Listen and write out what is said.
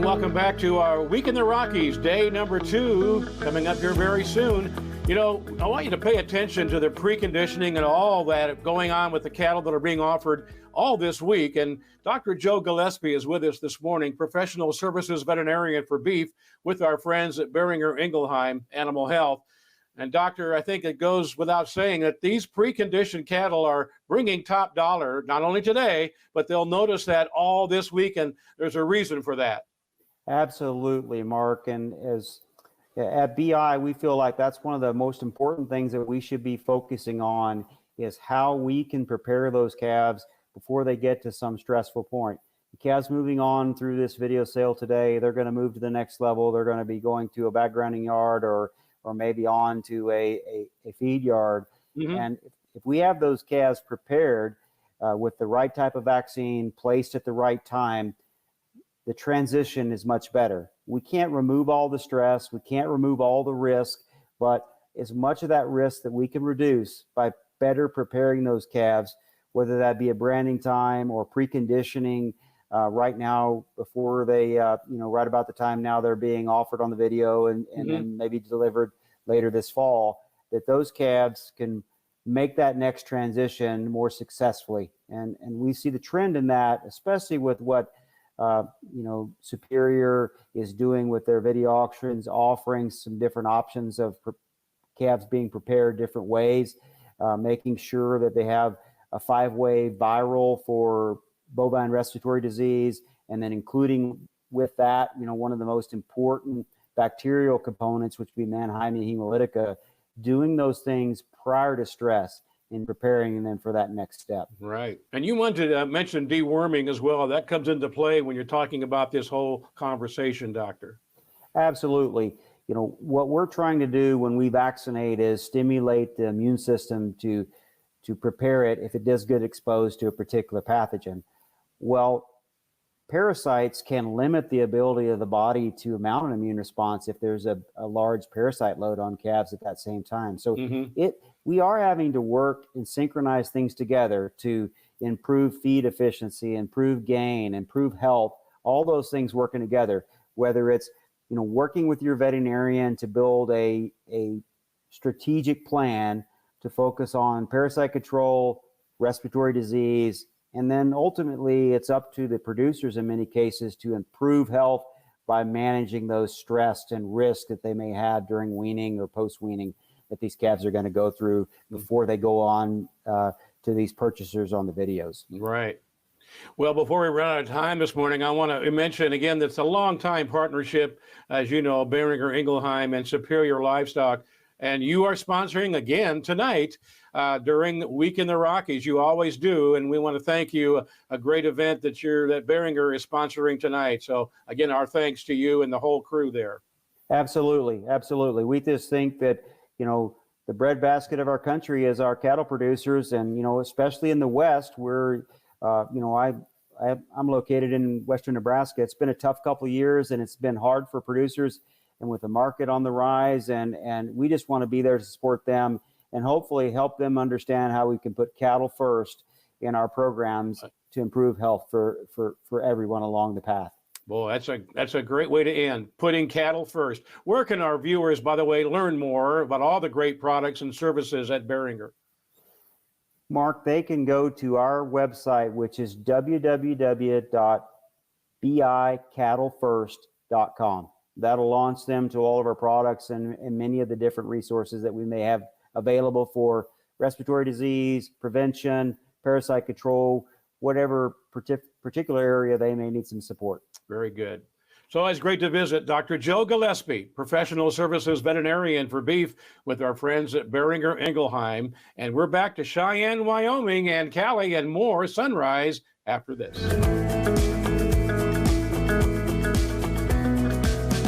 And welcome back to our Week in the Rockies, day number 2, coming up here very soon. You know, I want you to pay attention to the preconditioning and all that going on with the cattle that are being offered all this week. And Dr. Joe Gillespie is with us this morning, professional services veterinarian for beef with our friends at Boehringer Ingelheim Animal Health. And doctor, I think it goes without saying that these preconditioned cattle are bringing top dollar, not only today, but they'll notice that all this week, and there's a reason for that. Absolutely, Mark. And as at BI, we feel like that's one of the most important things that we should be focusing on is how we can prepare those calves before they get to some stressful point. The calves moving on through this video sale today, they're going to move to the next level. They're going to be going to a backgrounding yard or maybe on to a feed yard. Mm-hmm. And if we have those calves prepared with the right type of vaccine placed at the right time, the transition is much better. We can't remove all the stress. We can't remove all the risk, but as much of that risk that we can reduce by better preparing those calves, whether that be a branding time or preconditioning right now before they, right about the time now they're being offered on the video and then maybe delivered later this fall, that those calves can make that next transition more successfully. And we see the trend in that, especially with what Superior is doing with their video auctions, offering some different options of calves being prepared different ways, making sure that they have a 5-way viral for bovine respiratory disease, and then including with that, one of the most important bacterial components, which would be Mannheimia hemolytica, doing those things prior to stress in preparing them for that next step. Right. And you wanted to mention deworming as well. That comes into play when you're talking about this whole conversation, doctor. Absolutely. What we're trying to do when we vaccinate is stimulate the immune system to prepare it if it does get exposed to a particular pathogen. Well, parasites can limit the ability of the body to mount an immune response if there's a large parasite load on calves at that same time. So we are having to work and synchronize things together to improve feed efficiency, improve gain, improve health, all those things working together, whether it's working with your veterinarian to build a strategic plan to focus on parasite control, respiratory disease, and then ultimately it's up to the producers in many cases to improve health by managing those stress and risks that they may have during weaning or post-weaning that these calves are going to go through before they go on to these purchasers on the videos. Right. Well, before we run out of time this morning, I want to mention again that's a long-time partnership, as you know, Boehringer Ingelheim and Superior Livestock. And you are sponsoring again tonight during Week in the Rockies. You always do, and we want to thank you. A great event that Boehringer is sponsoring tonight. So again, our thanks to you and the whole crew there. Absolutely, absolutely. We just think that the breadbasket of our country is our cattle producers, and especially in the West, where I'm located in western Nebraska. It's been a tough couple of years, and it's been hard for producers. And with the market on the rise, and we just want to be there to support them and hopefully help them understand how we can put cattle first in our programs to improve health for everyone along the path. Boy, that's a great way to end, putting cattle first. Where can our viewers, by the way, learn more about all the great products and services at Boehringer? Mark, they can go to our website, which is www.bicattlefirst.com. That'll launch them to all of our products and many of the different resources that we may have available for respiratory disease, prevention, parasite control, whatever particular area they may need some support. Very good. So it's great to visit Dr. Joe Gillespie, professional services veterinarian for beef with our friends at Boehringer Ingelheim. And we're back to Cheyenne, Wyoming and Cali and more Sunrise after this.